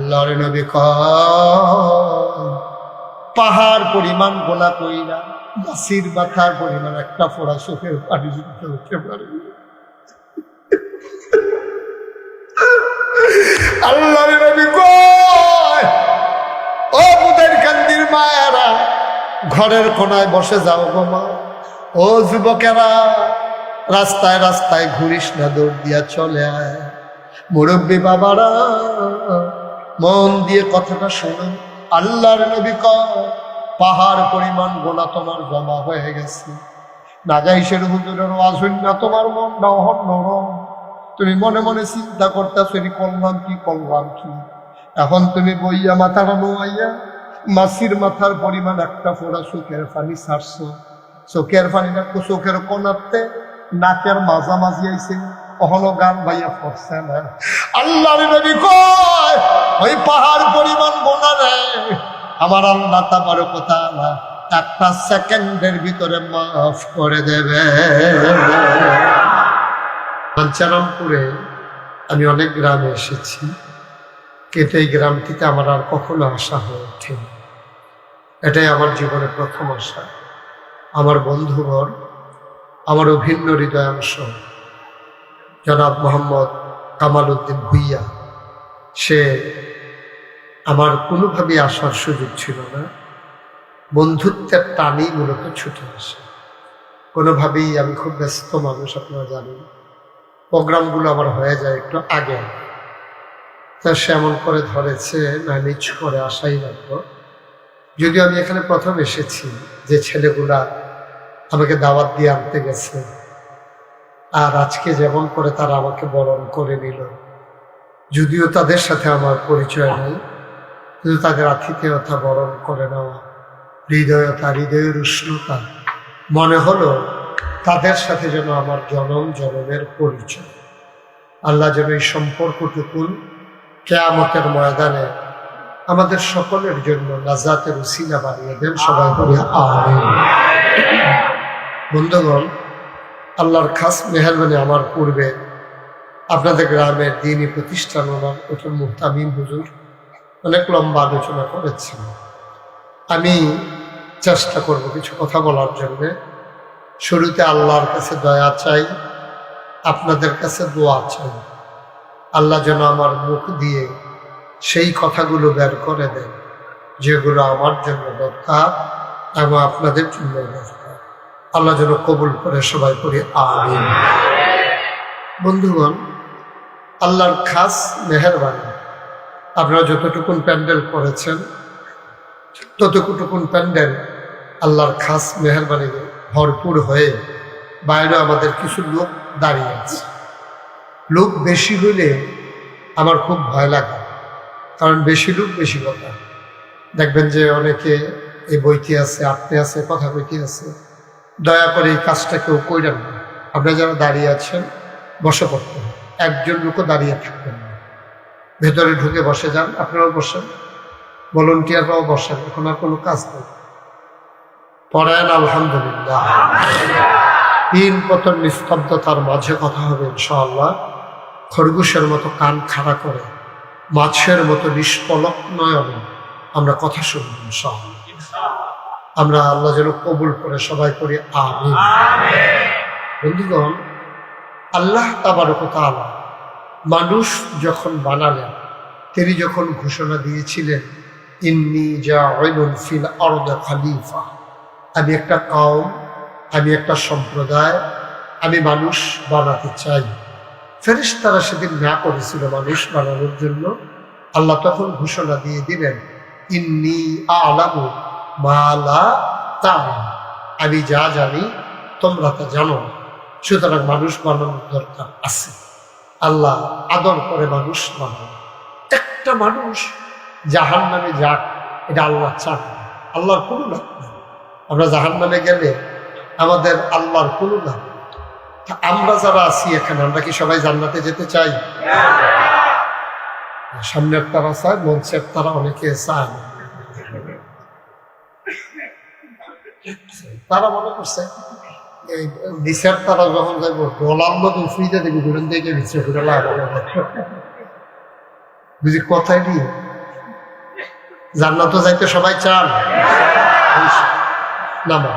আল্লাহর নবী কয় পাহাড় পরিমাণ গোনা কইরা গাছির মাথার পরিমাণ একটা ফোড়া চোখের পানি উঠতে পারে। আল্লাহর নবী কয় ও বুদের কান্দির মায়েরা ঘরের কোনায় বসে যাও গো মা। ও যুবকেরা রাস্তায় রাস্তায় ঘুরিস না, দৌড় দিয়া চলে আয়। মুরব্বী বাবারা মন দিয়ে কথাটা শুনুন। আল্লাহর নবী কয় পাহাড় পরিমাণ গোনা তোমার জমা হয়ে গেছে। নাজাইশের হুজুরের ওয়াজ না তোমার মনটা অহন নরম, তুমি মনে মনে চিন্তা করতেছ করলাম কি। এখন তুমি বইয়া মাথাটা নোয়াইয়া মাছির মাথার পরিমাণ একটা ফোড়া চোখের পানি ছাড়ছো। চোখের পানিটা চোখের কোনাতে নাকের মাঝামাঝি আইছে, কখনো গান ভাইয়া পড়ছে না। আল্লাহর নবী কয় ওই পাহাড় পরিমাণ গোনা নেই আমার আল্লাহ তাবারক ওয়া তাআলা একটা সেকেন্ডের ভিতরে মাফ করে দেবে। পাঞ্চারামপুরে আমি অনেক গ্রামে এসেছি, কিন্তু এই গ্রামটিতে আমার আর কখনো আসা হয়ে ওঠেনি। এটাই আমার জীবনের প্রথম আসা। আমার বন্ধুবর, আমার অভিন্ন হৃদয়াংশ জনাব মোহাম্মদ কামাল উদ্দিন ভুইয়া, সে আমার কোনোভাবেই আসার সুযোগ ছিল না। বন্ধুত্বের টানেই মূলত ছুটে আসে। কোনোভাবেই আমি খুব ব্যস্ত মানুষ, আপনারা জানেন, প্রোগ্রামগুলো আমার হয়ে যায় একটু আগে। তা সে এমন করে ধরেছে না নিচ করে আসাই লাগলো। যদিও আমি এখানে প্রথম এসেছি, যে ছেলেগুলা আমাকে দাওয়াত দিয়ে আনতে গেছে, আর আজকে যেমন করে তারা আমাকে বরণ করে নিল, যদিও তাদের সাথে আমার পরিচয় নেই, কিন্তু তাদের আতিথেয়তা, বরণ করে নেওয়া, হৃদয়তা, হৃদয়ের উষ্ণতা, মনে হলো তাদের সাথে যেন আমার জনম জনমের পরিচয়। আল্লাহ যেন এই সম্পর্কটুকু কিয়ামতের ময়দানে আমাদের সকলের জন্য নাজাতের উসিলা বানিয়ে দেন। সবাই বলি আমিন। বন্ধুগণ, আল্লাহর খাস মেহেরবানি, আমার পূর্বে আপনাদের গ্রামের দ্বীনী প্রতিষ্ঠান ওনার প্রথম মুহতামিম হুজুর অনেক লম্বা আলোচনা করেছেন। আমি চেষ্টা করব কিছু কথা বলার জন্য। শুরুতে আল্লাহর কাছে দয়া চাই, আপনাদের কাছে দোয়া চাই। আল্লাহ যেন আমার মুখ দিয়ে সেই কথাগুলো বের করে দেন যেগুলো আমার জন্য দরকার এবং আপনাদের জন্য দরকার। আল্লাহ যেন কবুল করে। সবাই করি আমিন। বন্ধুগণ, আল্লাহর খাস মেহেরবানি, আপনারা যতটুকুন প্যান্ডেল করেছেন ততটুকুন প্যান্ডেল আল্লাহর খাস মেহেরবানি ভরপুর হয়ে বাইরে আমাদের কিছু লোক দাঁড়িয়ে আছে। লোক বেশি হইলে আমার খুব ভয় লাগে, কারণ বেশি লোক বেশি কথা। দেখবেন যে অনেকে এই বইতে আছে, আপনি আছে, কথা বইতে আছে। দয়া করে এই কাজটা কেউ কইরেন না। আপনারা যারা দাঁড়িয়ে আছেন বসে পড়তেন, একজন লোকও দাঁড়িয়ে থাকবেন না, ভেতরে ঢুকে বসে যান। আপনারাও বসেন, ভলান্টিয়াররাও বসেন, এখন আর কোনো কাজ নেই। পড়েন আলহামদুলিল্লাহ। তিন পতন নিস্তব্ধতার মাঝে কথা হবে ইনশাআল্লাহ। খরগোশের মতো কান খাড়া করে, মাছের মতো নিষ্পলক নয়নে আমরা কথা শুনব ইনশাআল্লাহ। আমরা আল্লাহ যেন কবুল করে। সবাই করি আমিন। বন্ধুগণ, আল্লাহ তাবারক ওয়া তাআলা মানুষ যখন বানালেন, তিনি যখন ঘোষণা দিয়েছিলেন ইন্নী জাইলুন ফিল আরদি খলিফা, আমি একটা কওম, আমি একটা সম্প্রদায়, আমি মানুষ বানাতে চাই। ফেরেশতারা সেদিন না করেছিল মানুষ বানানোর জন্য। আল্লাহ তখন ঘোষণা দিয়ে দিলেন ইন্নী আ'লামু মা লা তা'লামুন, আমি যা জানি তোমরা তা জানো না, সুতরাং মানুষ বানানোর দরকার আছে। আল্লাহ আদর করে মানুষ বানানো। একটা মানুষ জাহান্নামে যাক, এটা আল্লাহ চান। আল্লাহর কোনো লাভ নেই। আমরা জাহান্নামে গেলে আমাদের আল্লাহর কোনো লাভ নেই। আমরা যারা আছি এখানে, আমরা কি সবাই জান্নাতে যেতে চাই? সামনের তারা চায়, মঞ্চের তারা অনেকে চায় না। তারা মনে করছে এই নিচের তারা যখন যাইব ডলার লোক ফ্রিতে দেখবি ঘুরেন থেকে নিচে ঘুরে লাভ বুঝি কথাই নিয়ে জান্নাতে যাইতে সবাই চান? নামা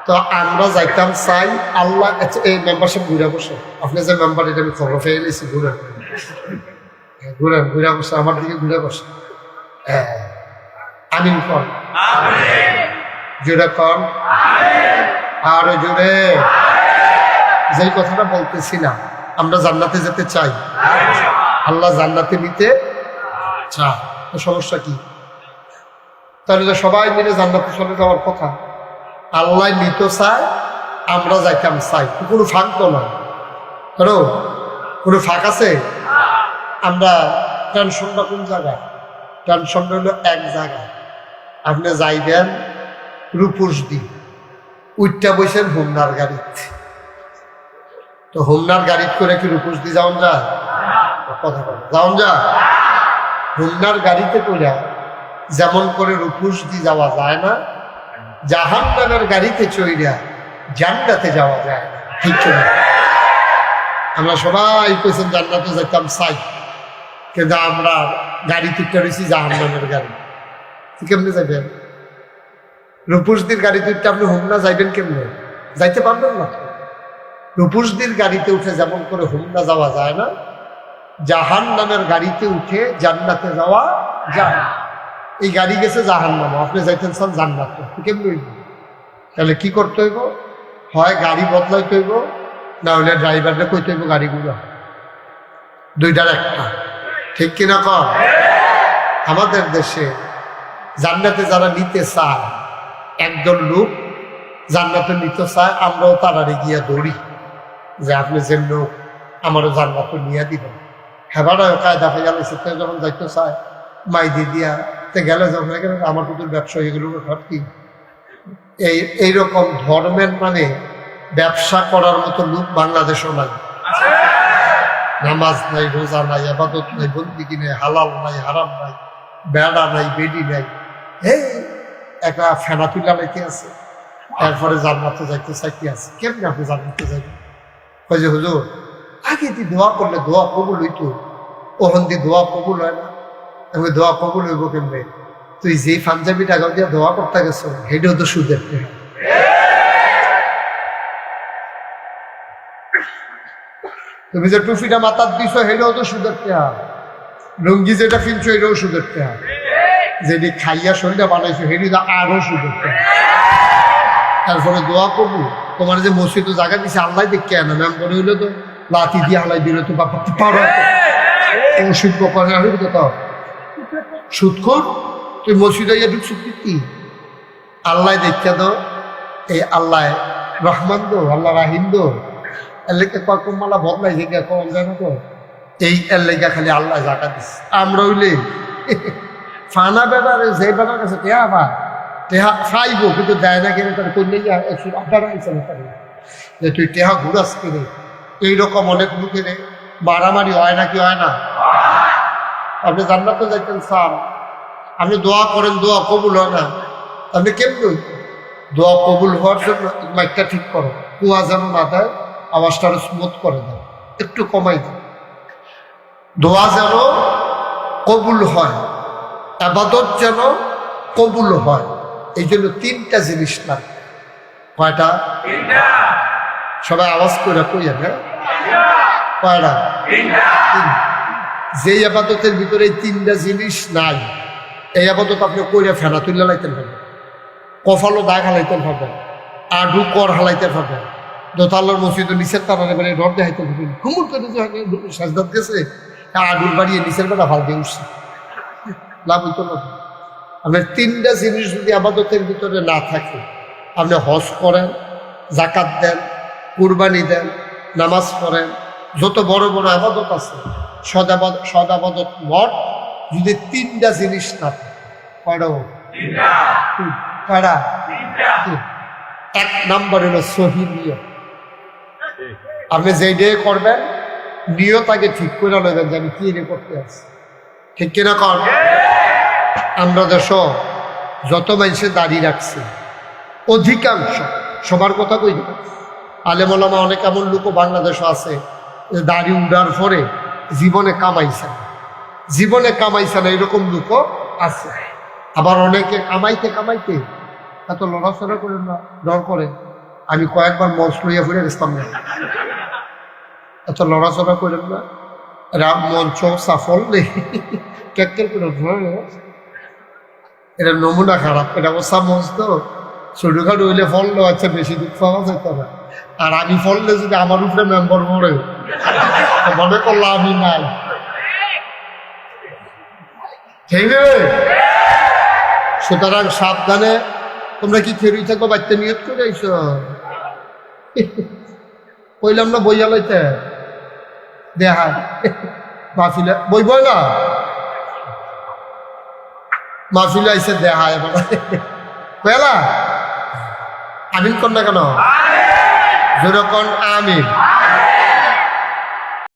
তো আমরা যাইতাম চাই আল্লাহ। এই মেম্বারশিপ ঘুরে বসে, আপনি যে মেম্বার এটা আমি খবর পেয়ে গেছি, ঘুরে ঘুরে ঘুরে বসে, আমার দিকে ঘুরে বসে। আমিন কর, জোরে কর, আর জোরে। যেই কথাটা বলতেছিলাম, আমরা জান্নাতে যেতে চাই, আল্লাহ জান্নাতে নিতে চায়, সমস্যা কি? তাহলে সবাই মিলে জান্নাতে চলে যাওয়ার কথা। আল্লাহ নিতে চায়, আমরা যাইতাম চাই, কোনো ফাঁক তো না। হ্যালো, কোনো ফাঁক আছে? আমরা টেনশনটা কোন জায়গায়? টেনশনটা হলো এক জায়গায়। আপনি যাইবেন রূপসদি, উইটটা বসেন হোমনার গাড়িতে। তো হোমনার গাড়িতে করে কি রূপসদি যাওন যায়? কথা বলে যাওন যায়? হোমনার গাড়িতে করে যেমন করে রূপসদি যাওয়া যায় না, জাহান্নামের গাড়িতে চইরা জান্নাতে যাওয়া যায় না। ঠিক না? আমরা সবাই কইছেন জান্নাতে যাইতাম চাই, কিন্তু আমরা গাড়ি তুলতে রয়েছি জাহান্নামের গাড়ি। কেমনে যাইবেন? রূপসদির গাড়িতে উঠতে আপনি হোমনা যাইবেন কেমনে? যাইতে পারবেন না। রূপসদির গাড়িতে উঠে যেমন করে হোমনা যাওয়া যায় না, জাহান্নামের গাড়িতে উঠে জান্নাতে যাওয়া যায়। এই গাড়ি গেছে জাহান্নামে, আপনি যাইতেন চান জান্নাতে, কেমন হইব? তাহলে কি করতে হইব? হয় গাড়ি বদলাইতে হইব, না হলে ড্রাইভারকে কইতে হইব গাড়িগুলো। দুইটার একটা, ঠিক কিনা কর? আমাদের দেশে জান্নাতে যারা নিতে চায়, একজন লোক জান্নাতে নিতে চায়, আমরাও তারারে গিয়া দৌড়ি যে আপনি যে লোক আমারও জান্নাত নিয়ে দিবেন। হেবারাও কায়দা হয়ে গেছে, যখন যাইতে চায় মাইদি দিয়া তে গেলে যখন আমার কুতুর ব্যবসা এগুলো ঘর কি এইরকম ধর্মের মানে ব্যবসা করার মতো লোক বাংলাদেশও নাই। নামাজ নাই, রোজা নাই, আবাদত নাই, বন্দিগি নাই, হালাল নাই, হারাম নাই, বেড়া নাই, বেডি নাই, এই একটা ফেনা তুলা লেখে আছে। এরপরে জান্নাতে যাইতে চাইতে আছে। কেমনি আপনি জান্নাতে যাইবেন? কই যে হুজুর, আগে দি দোয়া করলে দোয়া কবুল হইতো, ওখান দিয়ে দোয়া কবুল হয় না। আমি দোয়া কবুল হইব কেমনে? তুই যে পাঞ্জাবি টাকা দিয়ে দোয়া করতে গেছো, হেঁটেও তো সুদের। তুমি যে টুপিটা মাথার দিছো, হেঁটেও তো সুদের। লুঙ্গি যেটা কিনছো, এটাও সুদের। যেটি খাইয়া শরীরটা বানাইছো, হেঁটে আরো সুদের। তারপরে দোয়া কবুল, তোমার যে মসজিদে জায়গা দিচ্ছে আল্লাহ দেখে আনা, ম্যাম করে হইলো তো লাঠি দিয়ে হালাই দিল তো বাপা পারো ওষুধ করে আমি তো সুদখোর। তুই মসজিদে ঢুকছো কি? আল্লাহ দেখতে দো, এই আল্লাহ রহমান দো, আল্লাহ রাহিম দো, এর লেগে কয়েক মালা বদলাই যে কম যায় না তো, এই এর লেগে খালি আল্লাহ জায়গা দিচ্ছে। আমরা হইলে ফানা বেড়ার যে বেড়ার কাছে টেহা আবার টেহা খাইব, কিন্তু দেয় না কেন? তার কন্যা আড্ডা রাখছে না যে তুই টেহা ঘুরাস কিনে। এইরকম অনেক লোকের মারামারি হয় না, কি হয় না? আপনি জান্নাতে যাইতেন চান, আপনি দোয়া করেন, দোয়া কবুল হয় না, আপনি কেমন? দোয়া কবুল হওয়ার জন্য মাইকটা ঠিক করো, কুয়া যেন না দেয়, আওয়াজটা আরো স্মুথ করে দেয়, একটু কমাই দেয়। দোয়া যেন কবুল হয়, আবাদত যেন কবুল হয়, এই জন্য তিনটা জিনিস লাগে। কয়টা? সবাই আওয়াজ করে কইয়া, হ্যাঁ কয়টা? যেই আবাদতের ভিতরে এই তিনটা জিনিস নাই, এই আবাদত আপনি কইরা ফেনা তুলে লাইতে পারবেন, কফালো দাগ হালাইতে পারবেন, আডু কর হালাইতে পারবেন, দোতাল্লার মসজিদ নিচের তারা বেড়ে রড দেখাইতে পারবেন। কুমুর করে সাজদাত গেছে, আডুর বাড়িয়ে নিচের বেলা ভাল দিয়ে উঠছে, লাভ হইতো না। আপনার তিনটা জিনিস যদি আবাদতের ভিতরে না থাকে, আপনি হজ করেন, জাকাত দেন, কুরবানি দেন, নামাজ পড়েন, যত বড় বড় আবাদত আছে, সদাবাদত মঠ, যদি তিনটা জিনিস না থাকে, এক নম্বর হলো সহি নিয়ত। আপনি যেই ডে করবেন, নিয়ত আগে ঠিক করে নেবেন যে আমি কি করতে আছি, ঠিক কিনা কর? আমরা দেশ যত মানুষে দাড়ি রাখছে, অধিকাংশ, সবার কথা কই না, আলেম ওলামা অনেক এমন লোকও বাংলাদেশে আছে দাড়ি উড়ার পরে জীবনে কামাইছে না, জীবনে কামাইছে না, এরকম লোকও আছে। আবার অনেকে কামাইতে কামাইতে এত লড়াচড়া করেন না, ডর করে। আমি কয়েকবার মঞ্চ লইয়া ঘুরে গেছিলাম না, এত লড়াচড়া করেন না। রাম মঞ্চ সাফল নেই, কেকের করে ধরে এটা নমুনা খারাপ, এটা ওসা মঞ্চ তো ছোটখাটো হইলে ফললো আচ্ছা বেশি দুঃখ পাওয়া যেত না। আর আমি ফললে যদি আমার উপরে মেম্বার পড়ে মনে করলাম আমি নাই, ঠিক আছে? সুতরাং সাবধানে। তোমরা কি ফেরি থাকবো বাচ্চা নিয়ত করে আইস? কইলাম না বইয়া লইতে দেখা মাহফিলে বই বই না, মাহফিলে আইসে দেখা এবার কয়লা আমিন কর না কেন? যেরকম আমিন।